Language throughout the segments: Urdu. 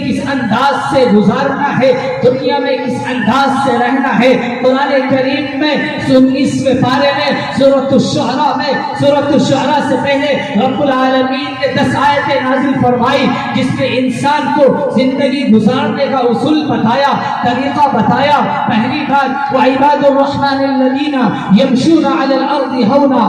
کس انداز سے گزارنا ہے، دنیا میں کس انداز سے رہنا ہے۔ قرآن کریم میں 19ویں پارے میں سورۃ الشعراء میں، سورۃ الشعراء سے پہلے رب العالمین نے 10 آیتیں نازل فرمائی جس میں انسان کو زندگی گزارنے کا اصول بتایا، طریقہ بتایا۔ پہلی بات وعباد الرحمن الذین یمشون علی الارض ہونا،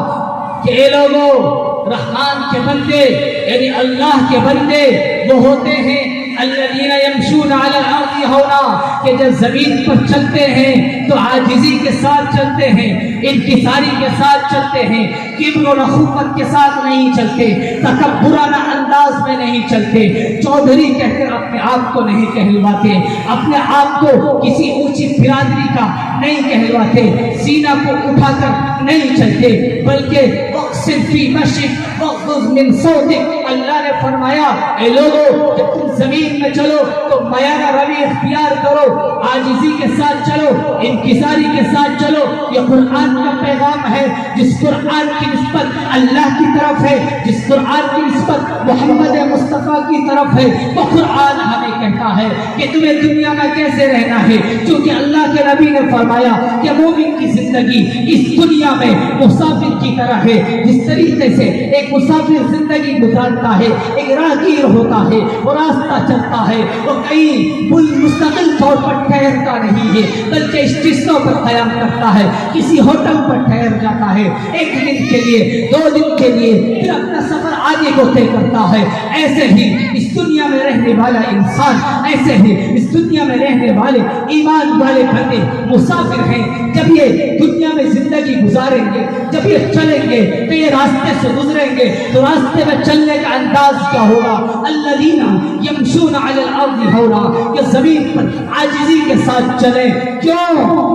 کہ اے لوگوں رحمان کے بندے یعنی اللہ کے بندے وہ ہوتے ہیں الذین یمشون علی الارض ہونا، کہ جب زمین پر چلتے ہیں تو عاجزی کے ساتھ چلتے ہیں، انکساری کے ساتھ چلتے ہیں، کبر و نخوت کے ساتھ نہیں چلتے، تکبرانہ انداز میں نہیں چلتے، چودھری کہہ کر اپنے آپ کو نہیں کہلواتے، اپنے آپ کو کسی اونچی برادری کا نہیں کہلواتے، سینہ کو اٹھا کر نہیں چلتے، بلکہ وقصد فی مشیک واغضض من صوتک۔ اللہ نے فرمایا اے لوگوں جب تم زمین میں چلو تو میانہ روی اختیار کرو، عاجزی کے ساتھ چلو، انکساری کے ساتھ چلو۔ یہ قرآن کا پیغام ہے، جس قرآن کی نسبت اللہ کی طرف ہے، جس قرآن کی نسبت محمد مصطفیٰ کی طرف ہے، وہ قرآن ہمیں کہتا ہے کہ تمہیں دنیا میں کیسے رہنا ہے، چونکہ اللہ کے نبی نے فرمایا کہ مومن کی زندگی اس دنیا میں مسافر کی طرح ہے۔ جس طریقے سے ایک مسافر زندگی گزارتا ہے، ایک راہگیر ہوتا ہے، وہ راستہ چلتا ہے، وہ کہیں مستقل طور پر ٹھہرتا نہیں ہے بلکہ اسٹیشنوں پر قیام کرتا ہے، کسی ہوٹل پر ٹھہر جاتا ہے، 1 دن کے لیے 2 دن کے لیے، پھر اپنا سفر آگے کو طے کرتا ہے۔ ایسے ہی اس دنیا میں رہنے والا انسان، ایسے ہی اس دنیا میں رہنے والے ایمان والے بندے مسافر ہیں۔ جب یہ دنیا میں زندگی گزاریں گے، جب یہ چلیں گے تو یہ راستے سے گزریں گے تو راستے میں چلنے کا انداز کیا ہوگا؟ الذین یمشون علی الارض ہونا، کہ زمین پر عاجزی کے ساتھ چلیں۔ کیوں؟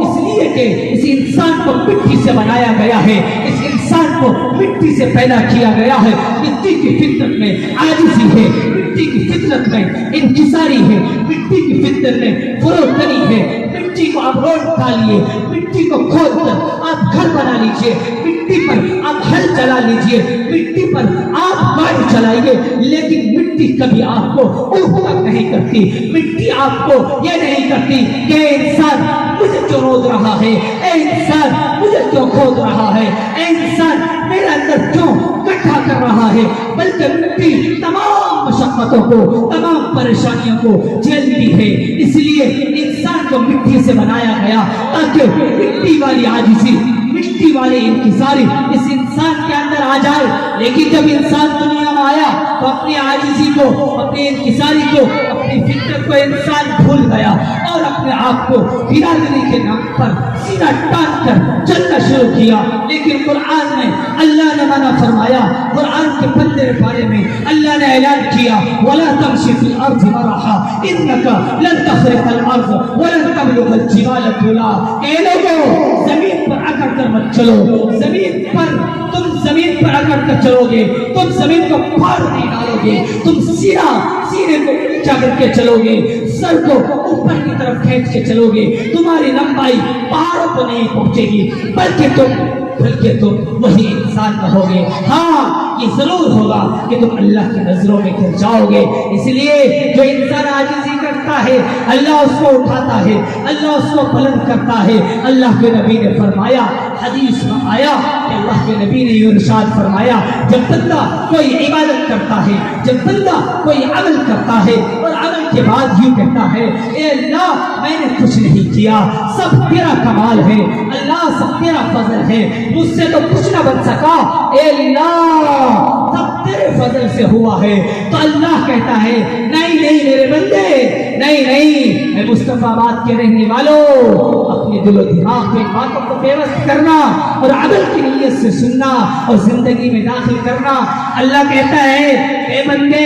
اس لیے کہ اس انسان کو مٹی سے بنایا گیا ہے، اس انسان کو مٹی سے پیدا کیا گیا ہے، مٹی کی فطرت میں عاجزی ہے، مٹی کی فطرت میں انکساری ہے، مٹی کی فطرت میں فروتنی ہے۔ مٹی کو آپ روڈ ڈالیے، مٹی کو کھود کر آپ گھر بنا لیجئے، مٹی پر آپ ہل چلا لیجئے، مٹی پر آپ گاڑی چلائیے، لیکن مٹی کبھی آپ کو اوپر نہیں کرتی۔ مٹی آپ کو یہ نہیں کرتی کہ اے انسان مجھے کیوں روز رہا ہے، اے انسان مجھے کیوں کھود رہا ہے، اے انسان میرے اندر کیوں کٹھا کر رہا ہے، بلکہ مٹی تمام مشقتوں کو، تمام پریشانیوں کو جھیلتی ہے۔ اس لیے انسان کو مٹی سے بنایا گیا تاکہ مٹی والی عاجزی، مٹی والی انکساری اس انسان کے اندر آ جائے۔ لیکن جب انسان دنیا میں آیا تو اپنی عاجزی کو، اپنی انکساری کو، اپنی فطرت کو انسان بھول گیا اور اپنے آپ کو برادری کے نام پر سینہ ٹان کر چلنا شروع کیا۔ لیکن قرآن میں اللہ نے منع فرمایا، قرآن کے 15 پارے میں اللہ نے اعلان کیا وَلَا تَمْشِ فِي الْأَرْضِ مَرَحًا إِنَّكَ لَن تَخْرِقَ الْأَرْضَ وَلَن تَبْلُغَ الْجِبَالَ طُولًا۔ اے لوگوں زمین پر اکڑ کر مت چلو، زمین پر تم زمین پر اکڑ کر چلو گے، تم زمین کو پھاڑ نہیں ڈالو گے، تم سینے کو اونچا کر کے چلو گے، سر کو اوپر کی طرف کھینچ کے چلو گے، تمہاری لمبائی پہاڑوں کو نہیں پہنچے گی بلکہ تم وہی انسان رہو گے۔ ہاں یہ ضرور ہوگا کہ تم اللہ کی نظروں میں گر جاؤ گے۔ اس لیے جو انسان عاجزی کرتا ہے اللہ اس کو اٹھاتا ہے، اللہ اس کو بلند کرتا ہے۔ اللہ کے نبی نے فرمایا، حدیث میں آیا کہ اللہ کے نبی نے یہ ارشاد فرمایا، جب بندہ کوئی عبادت کرتا ہے، جب بندہ کوئی عمل کرتا ہے اور عمل کے بعد یوں کہتا ہے اے اللہ میں نے کچھ نہیں کیا، سب تیرا کمال ہے، اللہ سب تیرا فضل ہے، مجھ سے تو کچھ نہ بن سکا، اے اللہ سب تیرے فضل سے ہوا ہے، تو اللہ کہتا ہے نہیں میرے بندے، نہیں اے مصطفیٰ بات کے رہنے والوں، اپنے دل و دماغ میں باتوں کو پیوست کرنا اور عمل کی نیت سے سننا اور زندگی میں داخل کرنا۔ اللہ کہتا ہے اے بندے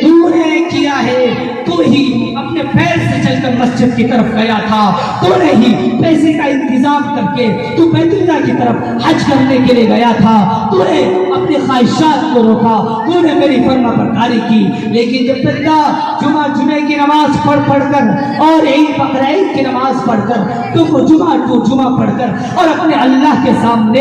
تو نے کیا ہے، تو ہی اپنے پیر سے چل کر مسجد کی طرف گیا تھا، تو نے ہی پیسے کا انتظام کر کے تو بیت اللہ کی طرف حج کرنے کے لیے گیا تھا، تو نے اپنی خواہشات کو روکا، تو نے میری فرما برداری کی۔ لیکن جب بندہ جمعے کے نماز پڑھ کر اور عید بقر عید کی نماز پڑھ کر تم جمعہ پڑھ کر اور اپنے اللہ کے سامنے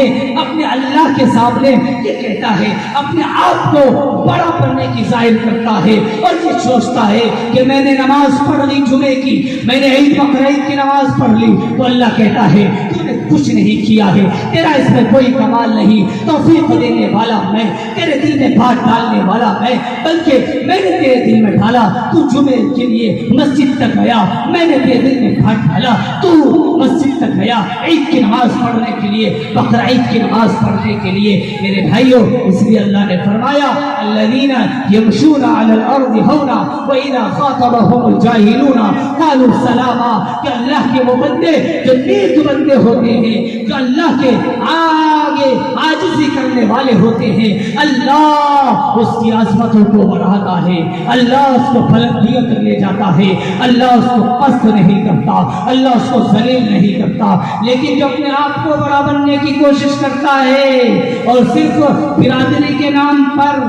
یہ کہتا ہے، اپنے آپ کو بڑا بننے کی ظاہر کرتا ہے اور یہ سوچتا ہے کہ میں نے نماز پڑھ لی جمعے کی، میں نے عید بقر عید کی نماز پڑھ لی، تو اللہ کہتا ہے تو نے کچھ نہیں کیا ہے، تیرا اس میں کوئی کمال نہیں، توفیق دینے والا میں، تیرے دل میں بات ڈالنے والا میں، بلکہ میں نے تیرے دل میں ڈالا، تو جمعے کے لیے مسجد تک گیا، میں نے تیرے دل میں بات ڈالا، تو مسجد تک گیا عید کی نماز پڑھنے کے لیے، بقر عید کی نماز پڑھنے کے لیے۔ میرے بھائیوں، اس لیے اللہ نے فرمایا الذین یمشون علی الارض ہونا واذا خاطبهم الجاہلون قالوا سلاما، کہ اللہ کے وہ بندے جو نیک بندے ہوتے ہیں، جو اللہ کے آگے عاجزی کرنے والے ہوتے ہیں، اللہ اس کی عظمتوں کو بڑھاتا ہے، اللہ اس کو بلندیوں تک لے جاتا ہے، اللہ اس کو پست نہیں کرتا، اللہ اس کو ذلیل نہیں کرتا۔ لیکن جو اپنے آپ کو بڑا بننے کی کوشش کرتا ہے اور صرف برادری کے نام پر،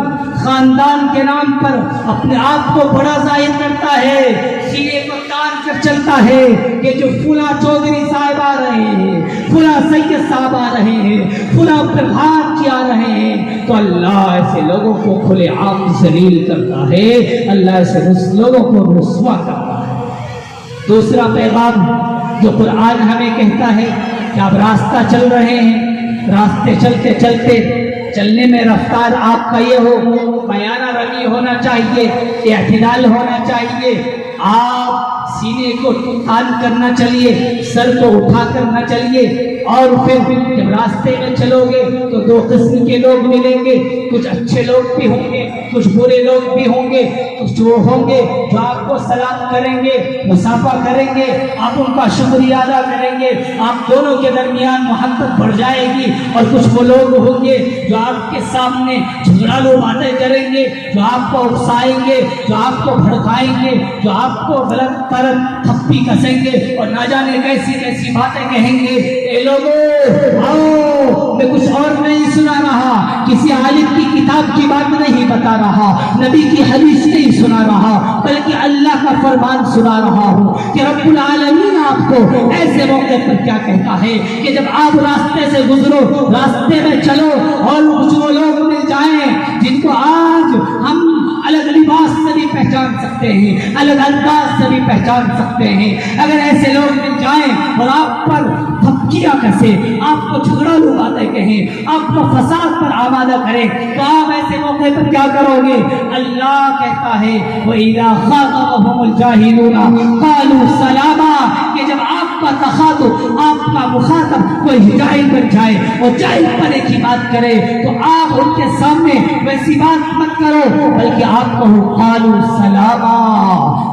خاندان کے نام پر اپنے آپ کو بڑا ظاہر کرتا ہے، سینے کو تان کر چلتا ہے کہ جو فلاں چودھری صاحب آ رہے ہیں، فلاں سید صاحب آ رہے ہیں، فلاں پردھان جی آ رہے ہیں، تو اللہ ایسے لوگوں کو کھلے عام ذلیل کرتا ہے، اللہ ایسے لوگوں کو رسوا کرتا ہے۔ دوسرا پیغام جو قرآن ہمیں کہتا ہے کہ آپ راستہ چل رہے ہیں، راستے چلتے چلتے چلنے میں رفتار آپ کا یہ ہو، بیانہ روی ہونا چاہیے، اعتدال ہونا چاہیے، آپ سینے کو تان کرنا چاہیے، سر کو اٹھا کر نہ چلیے، اور پھر جب راستے میں چلو گے تو دو قسم کے لوگ ملیں گے، کچھ اچھے لوگ بھی ہوں گے، کچھ برے لوگ بھی ہوں گے، کچھ وہ ہوں گے جو آپ کو سلام کریں گے، مصافحہ کریں گے، آپ ان کا شکریہ ادا کریں گے، آپ دونوں کے درمیان محبت بڑھ جائے گی، اور کچھ وہ لوگ ہوں گے جو آپ کے سامنے جھگڑالو باتیں کریں گے، جو آپ کو اکسائیں گے، جو آپ کو بھڑکائیں گے، جو آپ کو غلط طرح تھپی کسیں گے اور نہ جانے کیسی کیسی باتیں کہیں گے۔ اے لوگوں آؤ، میں کچھ اور نہیں سنا رہا، کسی عالم کی کتاب کی بات نہیں بتا رہا، نبی کی حدیث نہیں سنا رہا، بلکہ اللہ کا فرمان سنا رہا ہوں کہ رب العالمین آپ کو ایسے موقع پر کیا کہتا ہے کہ جب آپ راستے سے گزرو، راستے میں چلو اور جو لوگ مل جائیں جن کو آج ہم الگ لباس سے بھی پہچان سکتے ہیں، الگ انداز سے بھی پہچان سکتے ہیں، اگر ایسے لوگ مل جائیں اور آپ پر دھمکیاں کسے، آپ کو جھگڑالو باتیں کہیں، آپ کو فساد پر آمادہ کریں، تو آپ ایسے موقع پر کیا کرو گے؟ اللہ کہتا ہے وَإِذَا خَاطَبَهُمُ الْجَاهِلُونَ قَالُوا سَلَامًا، کہ جب آپ کا تخاطب، آپ کا مخاطب کوئی جاہل بن جائے اور جاہل پنے کی بات کرے تو آپ ان کے سامنے ویسی بات مت کرو، بلکہ آپ کہو قالوا سلاما،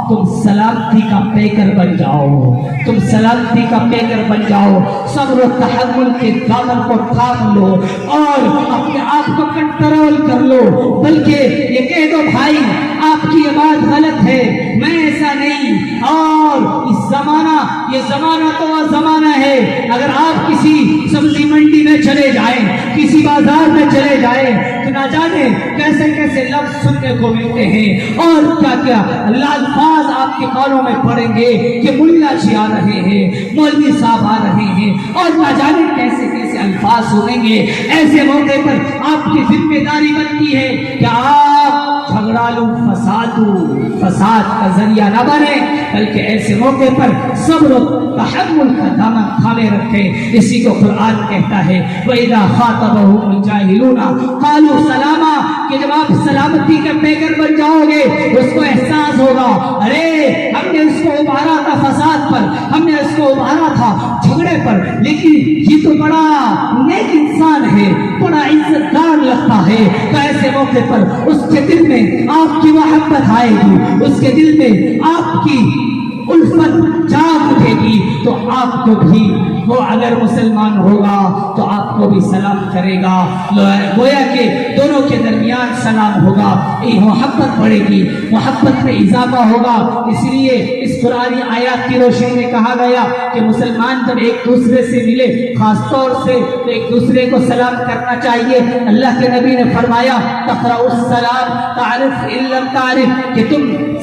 تم سلامتی کا پیکر بن جاؤ، تم سلامتی کا پیکر بن جاؤ، صبر و تحمل کے دامن کو تھام لو اور اپنے آپ کو کنٹرول کر لو، بلکہ یہ کہہ دو بھائی آپ کی یہ بات غلط ہے، میں ایسا نہیں، اور اس زمانہ، یہ زمانہ تو وہ زمانہ ہے، اگر آپ کسی سبزی منڈی میں چلے جائیں، کسی بازار میں چلے جائیں تو نہ جانے کیسے کیسے لفظ سننے کو ملتے ہیں اور کیا کیا الفاظ آپ کے کانوں میں پڑیں گے کہ ملا جی آ رہے ہیں، مولوی صاحب آ رہے ہیں، اور نہ جانے کیسے کیسے الفاظ سنیں گے۔ ایسے موقع پر آپ کی ذمہ داری بنتی ہے کہ آپ جھگڑالو فساد کا ذریعہ نہ بنے، بلکہ ایسے موقع پر صبر و تحمل کا دامن تھامے رکھیں۔ اسی کو قرآن کہتا ہے وَإِذَا خَاطَبَهُمُ الْجَاهِلُونَ قَالُوا سَلَامًا، کہ جب آپ سلامتی کا پیکر بن جاؤ گے اس کو احساس ہوگا ارے ہم نے اس کو ابھارا تھا فساد پر، ہم نے اس کو ابھارا تھا جھگڑے پر، لیکن یہ تو بڑا نیک انسان ہے، بڑا عزت دار لگتا ہے، تو ایسے موقع پر اس کے دل میں آپ کی محبت آئے گی، اس کے دل میں آپ کی الفت جاگ اٹھے گی، تو آپ کو بھی وہ اگر مسلمان ہوگا تو آپ کو بھی سلام کرے گا، گویا کہ دونوں کے درمیان سلام ہوگا، یہ محبت بڑھے گی، محبت میں اضافہ ہوگا۔ اس لیے اس قرآنی آیات کی روشنی میں کہا گیا کہ مسلمان جب ایک دوسرے سے ملے خاص طور سے تو ایک دوسرے کو سلام کرنا چاہیے۔ اللہ کے نبی نے فرمایا تقرأ السلام تعرف ان لم تعرف، کہ تم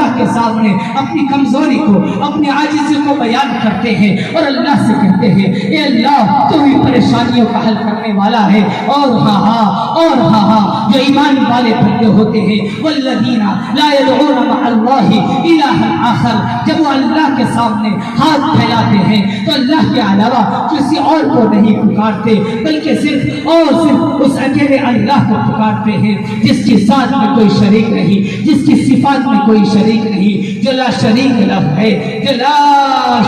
اللہ کے سامنے اپنی کمزوری کو, اپنی عاجزی کو بیان کرتے ہیں اور اللہ سے کہتے ہیں اے اللہ تو ہی پریشانیوں کا حل کرنے والا ہے. اور ہاں جو ایمان والے بندے ہوتے ہیں والذین لا يدعون مع اللہ الہا آخر, جب وہ اللہ کے سامنے ہاتھ پھیلاتے ہیں تو اللہ کے علاوہ کسی اور کو نہیں پکارتے بلکہ صرف اس اکیلے اللہ کو پکارتے ہیں جس کی ذات میں کوئی شریک نہیں, جس کی صفات میں کوئی شریک نہیں, جو لا شریک لہ ہے, جو لا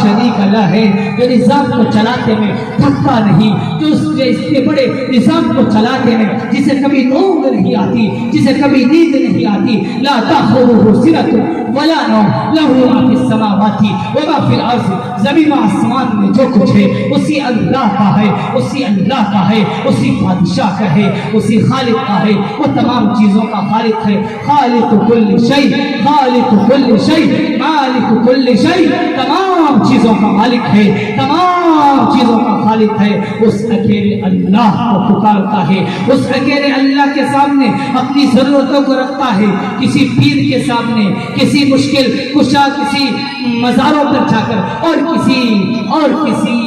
شریک لہ ہے, جو نظام کو چلاتے میں تھکتا نہیں, جو اس کے بڑے نظام کو چلاتے میں جسے کبھی اونگ نہیں آتی, جسے کبھی نیند نہیں آتی. لا تأخذہ سنۃ ولا نوم لہ ما فی السماوات وما فی الارض, زمین و آسمان میں جو کچھ ہے اسی اللہ کا ہے, اسی اللہ کا ہے, اسی بادشاہ کا ہے, اسی خالق کا ہے. وہ تمام چیزوں کا خالق ہے. خالق کل شیء, خالق کل شیء, مالک کل شیء, تمام چیزوں کا مالک ہے, تمام چیزوں کا خالق ہے. اس اکیلے اللہ کو پکارتا ہے, اس اکیلے اللہ کے سامنے اپنی ضرورتوں کو رکھتا ہے. کسی پیر کے سامنے, کسی مشکل کشا, کسی مزاروں پر جا کر اور کسی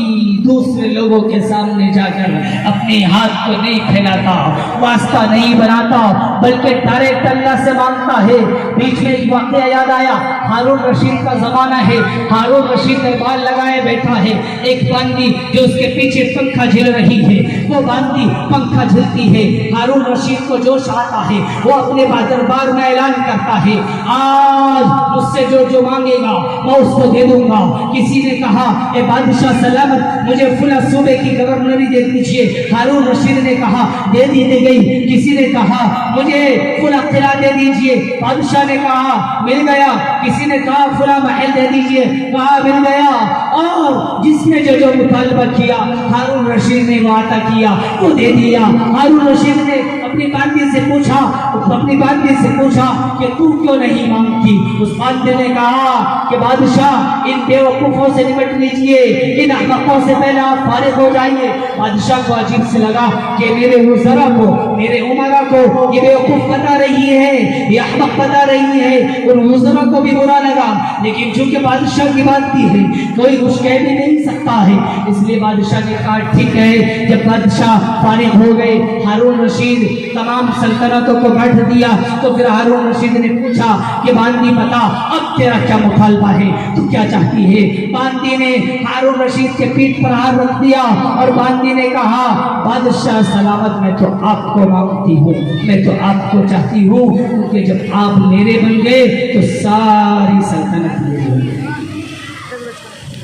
دوسرے لوگوں کے سامنے جا کر اپنے ہاتھ کو نہیں پھیلاتا, واسطہ نہیں بناتا, بلکہ ڈائریکٹ اللہ سے مانگتا ہے. بیچ میں ایک واقعہ یاد آیا, ہارون رشید کا زمانہ ہے. ہارون رشید نے بال لگائے بیٹھا ہے, ایک باندی جو اس کے پیچھے پنکھا جھل رہی ہے, وہ باندی پنکھا جھلتی ہے. ہارون رشید کو جوش آتا ہے, وہ اپنے دربار میں اعلان کرتا ہے آج مجھ سے جو مانگے گا میں اس کو دے دوں گا. کسی نے کہا اے بادشاہ سلامت مجھے فلاں صوبے کی گورنری دے دیجیے. ہارون رشید نے کہا دے دی گئی. کسی نے کہا مجھے فلاں قلعہ دے دیجیے. بادشاہ نے کہا مل گیا. کسی نے کہا فلاں محل دے دیجیے, کہا مل گیا. اور جس نے جو مطالبہ کیا ہارون رشید نے وہ عطا کیا, وہ دے دیا. ہارون رشید نے اپنی باندی سے پوچھا کہ تو کیوں نہیں مانگتی. اس باندی نے کہا کہ بادشاہ ان بیوقوفوں سے نمٹ لیجئے, ان احمقوں سے پہلے آپ فارغ ہو جائیے. بادشاہ کو عجیب سے لگا کہ میرے وزراء کو, میرے عمرا کو یہ بیوقوف بتا رہی ہے, یہ احمق بتا رہی ہے. ان وزراء کو بھی برا لگا, لیکن چونکہ بادشاہ کی بات کی ہے کوئی کچھ کہہ بھی نہیں سکتا ہے, اس لیے بادشاہ نے کہا ٹھیک ہے. جب بادشاہ فارغ ہو گئے, ہارون رشید تمام سلطنتوں کو بیٹھ دیا, تو پھر ہارون رشید نے پوچھا کہ باندی بتا اب تیرا کیا مطالبہ ہے, تو کیا چاہتی ہے. باندی نے ہارون رشید کے پیٹھ پر ہاتھ رکھ دیا اور باندی نے کہا بادشاہ سلامت میں تو آپ کو مانگتی ہوں, میں تو آپ کو چاہتی ہوں, کیونکہ جب آپ میرے بن گئے تو ساری سلطنت میری ہو گئی.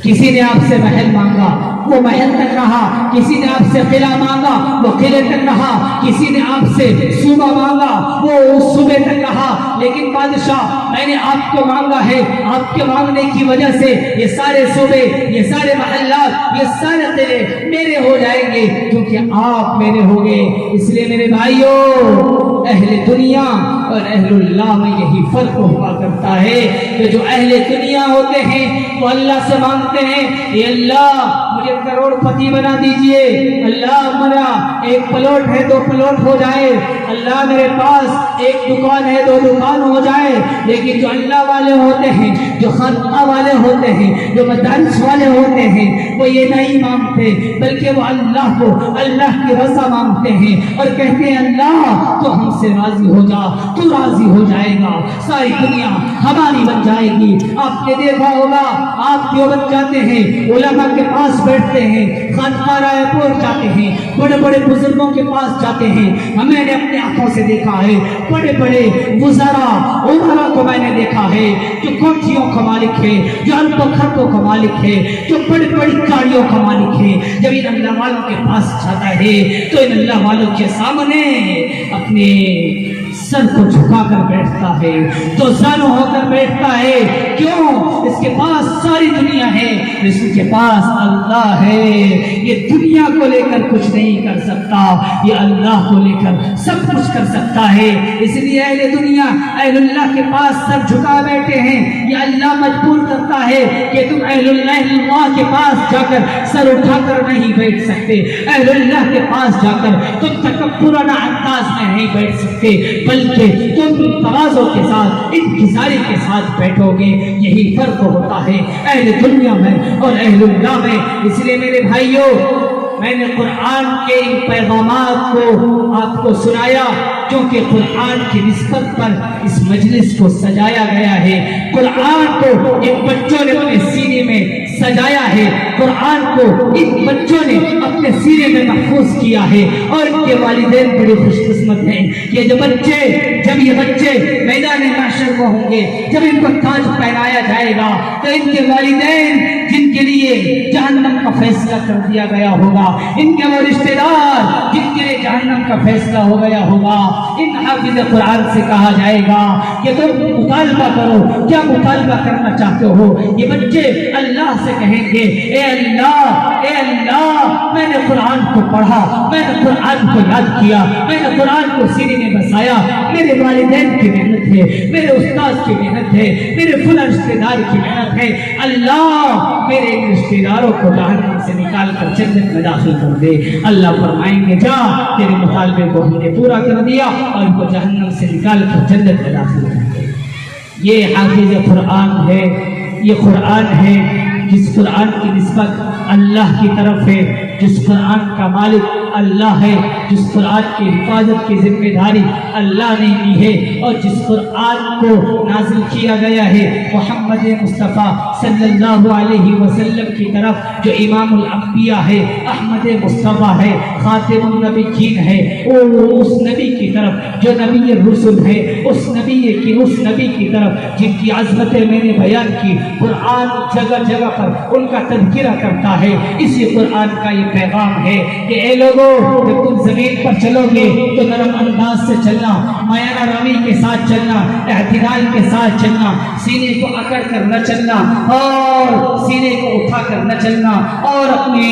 کسی نے آپ سے محل مانگا وہ محل تک رہا, کسی نے آپ سے قلعہ مانگا وہ قلعے تک رہا, کسی نے آپ سے صوبہ مانگا وہ اس صوبے تک رہا. لیکن بادشاہ میں نے آپ کو مانگا ہے, آپ کے مانگنے کی وجہ سے یہ سارے صوبے, یہ سارے محلات, یہ سارے قلعے میرے ہو جائیں گے کیونکہ آپ میرے ہو گئے. اس لیے میرے بھائیوں, اہل دنیا اور اہل اللہ میں یہی فرق ہوا کرتا ہے کہ جو اہل دنیا ہوتے ہیں وہ اللہ سے مانگتے ہیں اے اللہ مجھے کروڑ پتی بنا دیجئے, اللہ میرا ایک پلاٹ ہے 2 پلاٹ ہو جائے, اللہ میرے پاس ایک دکان ہے 2 دکان ہو جائے. لیکن جو اللہ والے ہوتے ہیں, جو خانقاہ والے ہوتے ہیں, جو مدارس والے ہوتے ہیں, وہ یہ نہیں مانگتے بلکہ وہ اللہ کو, اللہ کی رضا مانگتے ہیں اور کہتے ہیں اللہ تو ہم سے راضی ہو جا, تو راضی ہو جائے گا, ساری دنیا ہماری بن جائے گی. آپ نے دیکھا ہوگا آپ دیوبند جاتے ہیں, علماء کے پاس بیٹھتے ہیں, خانقاہ رائے پور جاتے ہیں, بڑے بڑے بزرگوں کے پاس جاتے ہیں. ہمیں نے اپنے آنکھوں سے دیکھا ہے بڑے بڑے وزراء عمراء کو میں نے دیکھا ہے جو کوٹھیوں کا مالک ہے, جو اربوں خربوں کا مالک ہے, جو بڑی بڑی گاڑیوں کا مالک ہے. جب ان اللہ والوں کے پاس جاتا ہے تو ان اللہ والوں کے سامنے اپنے سر کو جھکا کر بیٹھتا ہے, تو زانو ہو کر بیٹھتا ہے. کیوں؟ اس کے پاس ساری دنیا ہے, اس کے پاس اللہ ہے. یہ دنیا کو لے کر کچھ نہیں کر سکتا, یہ اللہ کو لے کر سب کچھ کر سکتا ہے. اس لیے اہل دنیا اہل اللہ کے پاس سر جھکا بیٹھے ہیں. یہ اللہ مجبور کرتا ہے کہ تم اہل اللہ کے پاس جا کر سر اٹھا کر نہیں بیٹھ سکتے, اہل اللہ کے پاس جا کر تم تکبرانہ انداز میں نہیں بیٹھ سکتے, بلکہ تم تواضع کے ساتھ انکساری کے ساتھ بیٹھو گے، یہی فرق ہوتا ہے اہل دنیا میں اور اہل اللہ میں۔ اس لیے میرے بھائیوں، میں نے قرآن کے ان پیغامات کو آپ کو سنایا کیونکہ قرآن کی نسبت پر اس مجلس کو سجایا گیا ہے۔ قرآن کو ان بچوں نے اپنے سینے میں سجایا ہے، قرآن کو ان بچوں نے اپنے سینے میں محفوظ کیا ہے، اور ان کے والدین بڑے خوش قسمت ہیں کہ جب یہ بچے میدان محشر میں ہوں گے، جب ان کو تاج پہنایا جائے گا تو ان کے والدین جن کے لیے جہنم کا فیصلہ کر دیا گیا ہوگا، ان کے وہ رشتہ دار جن کے لیے جہنم کا فیصلہ ہو گیا ہوگا، ان حافظ قرآن سے کہا جائے گا کہ تم مطالبہ کرو، کیا مطالبہ کرنا چاہتے ہو؟ یہ بچے اللہ سے کہیں گے اے اللہ میں نے قرآن کو پڑھا، میں نے قرآن کو یاد کیا، میں نے قرآن کو سینے میں بسایا، میرے والدین کی محنت ہے، میرے استاد کی محنت ہے، میرے فلاں رشتہ دار کی محنت ہے، اللہ میرے ان رشتہ داروں کو جہنم سے نکال کر جنت میں داخل کر دے۔ اللہ فرمائیں گے جا، تیرے مطالبے کو ہم نے پورا کر دیا اور ان کو جہنم سے نکال کر جنت میں داخل کر دے۔ یہ حافظ قرآن ہے، یہ قرآن ہے جس قرآن کی نسبت اللہ کی طرف ہے، جس قرآن کا مالک اللہ ہے، جس قرآن کی حفاظت کی ذمہ داری اللہ نے لی ہے، اور جس قرآن کو نازل کیا گیا ہے محمد مصطفیٰ صلی اللہ علیہ وسلم کی طرف، جو امام الانبیاء ہے، احمد مصطفیٰ ہے، خاتم النبیین ہے، اس نبی کی طرف جو نبی الرسل ہے، اس نبی کی طرف جن کی عظمتیں میں نے بیان کی۔ قرآن جگہ جگہ پر ان کا تذکرہ کرتا ہے۔ اسی قرآن کا یہ پیغام ہے کہ اے لوگوں، جب تم زمین پر چلو گے تو نرم انداز سے چلنا، مایہ روی کے ساتھ چلنا، اعتدال کے ساتھ چلنا، سینے کو اکڑ کر نہ چلنا، اور سینے کو اٹھا کر نہ چلنا، اور اپنے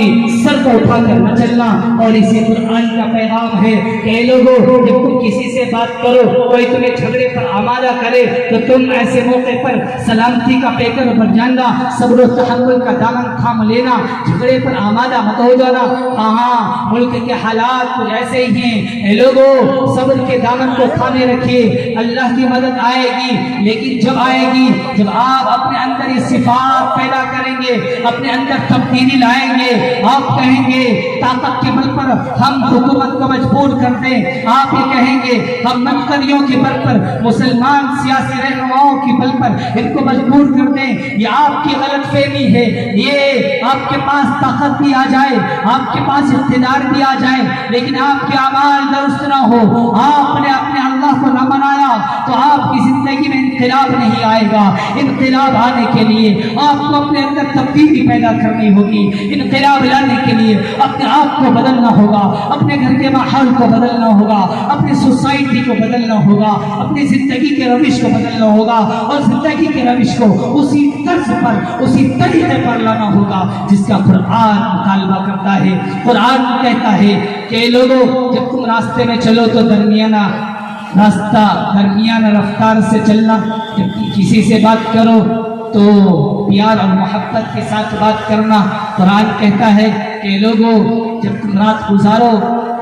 سر کو اٹھا کر نہ چلنا۔ اور اسی قرآن کا پیغام ہے کہ اے لوگوں، جب تم کسی سے بات کرو، کوئی تمہیں جھگڑے پر آمادہ کرے تو تم ایسے موقع پر سلامتی کا پیکر بن جانا، صبر و تحمل کا دامن تھام لینا، جھگڑے پر آمادہ مت ہو جانا۔ ہاں، ملک کے حالات کچھ ایسے ہی ہیں، اے لوگوں صبر کے دامن کو تھامے رکھیے، اللہ کی مدد آئے گی، لیکن جب آئے گی جب آپ اپنے اندر یہ صفات پیدا کریں گے، اپنے اندر تبدیلی لائیں گے، آپ کہیں گے طاقت کے بل پر ہم حکومت کو مجبور کر دیں، آپ یہ کہیں گے ہم منقریوں کے بل پر، مسلمان سیاسی رہنماؤں کی بل پر ان کو مجبور کر دیں۔ یہ آپ کی غلط فہمی ہے، یہ آپ کے پاس طاقت بھی آ جائے، آپ کے پاس اقتدار بھی آ جائے، لیکن آپ کے اعمال درست نہ ہو، آپ نے اپنے اللہ کو نہ منایا، تو آپ کی زندگی میں انقلاب نہیں آئے گا۔ انقلاب آنے کے لیے آپ کو اپنے اندر تبدیلی پیدا کرنی ہوگی، انقلاب لانے کے لیے اپنے آپ کو بدلنا ہوگا، اپنے گھر کے ماحول کو بدلنا ہوگا، اپنی سوسائٹی کو بدلنا ہوگا، اپنی زندگی کے روش کو بدلنا ہوگا، اور زندگی کے روش کو اسی طرز پر، اسی طریقے پر لانا ہوگا جس کا قرآن مطالبہ کرتا ہے۔ قرآن کہتا ہے کہ لوگوں، جب تم راستے میں چلو تو درمیانہ رفتار سے چلنا، جب کسی سے بات کرو تو پیار اور محبت کے ساتھ بات کرنا۔ قرآن کہتا ہے کہ لوگوں، جب تم رات گزارو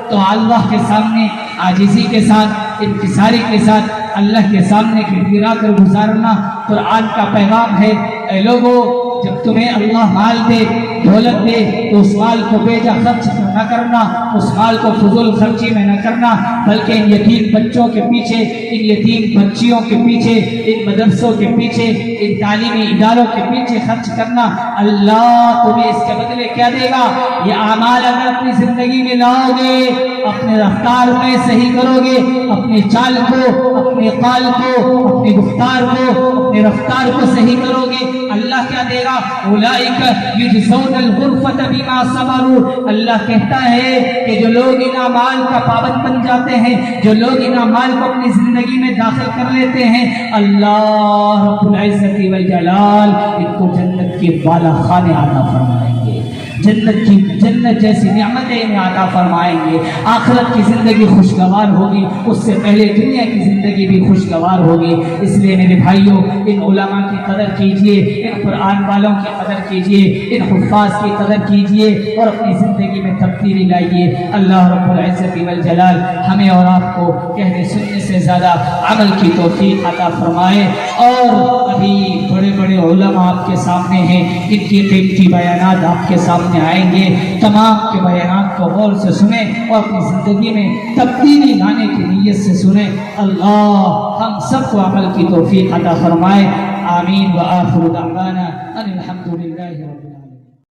تو اللہ کے سامنے عاجزی کے ساتھ، انکساری کے ساتھ اللہ کے سامنے گڑگڑا کر گزارنا۔ قرآن کا پیغام ہے اے لوگوں، جب تمہیں اللہ مال دے، دولت دے، تو اس مال کو بے جا خرچ نہ کرنا، اس مال کو فضول خرچی میں نہ کرنا، بلکہ ان یتیم بچوں کے پیچھے، ان یتیم بچیوں کے پیچھے، ان مدرسوں کے پیچھے، ان تعلیمی اداروں کے پیچھے خرچ کرنا۔ اللہ تمہیں اس کے بدلے کیا دے گا؟ یہ اعمال اگر اپنی زندگی میں لاؤ گے، اپنے رفتار میں صحیح کرو گے، اپنے چال کو، اپنے قال کو، اپنے گفتار کو، اپنے رفتار کو صحیح کرو گے، اللہ کیا دے گا؟ اولئک یجزون الغرفۃ بما صبروا۔ اللہ کہتا ہے کہ جو لوگ ان اعمال کا پابند بن جاتے ہیں، جو لوگ ان اعمال کو اپنی زندگی میں داخل کر لیتے ہیں، اللہ رب العزت والجلال ان کو جنت کے بالا خانے عطا فرمائیں گے۔ جنت جیسی نعمتیں انہیں عطا فرمائیں گے. آخرت کی زندگی خوشگوار ہوگی, اس سے پہلے دنیا کی زندگی بھی خوشگوار ہوگی. اس لیے میرے بھائیوں, ان علماء کی قدر کیجئے, ان قرآن والوں کی قدر کیجئے, ان حفاظ کی قدر کیجئے اور اپنی زندگی میں تبدیلی لائیے. اللہ رب العزت والجلال ہمیں اور آپ کو کہنے سننے سے زیادہ عمل کی توفیق عطا فرمائے. اور ابھی بڑے بڑے علماء آپ کے سامنے ہیں, ان کی قیمتی بیانات آپ کے سامنے آئیں گے. تمام کے بیانات کو غور سے سنیں اور اپنی زندگی میں تبدیلی لانے کی نیت سے سنیں. اللہ ہم سب کو عمل کی توفیق عطا فرمائے. آمین. وآخر دعوانا ان الحمد للہ رب العالمین.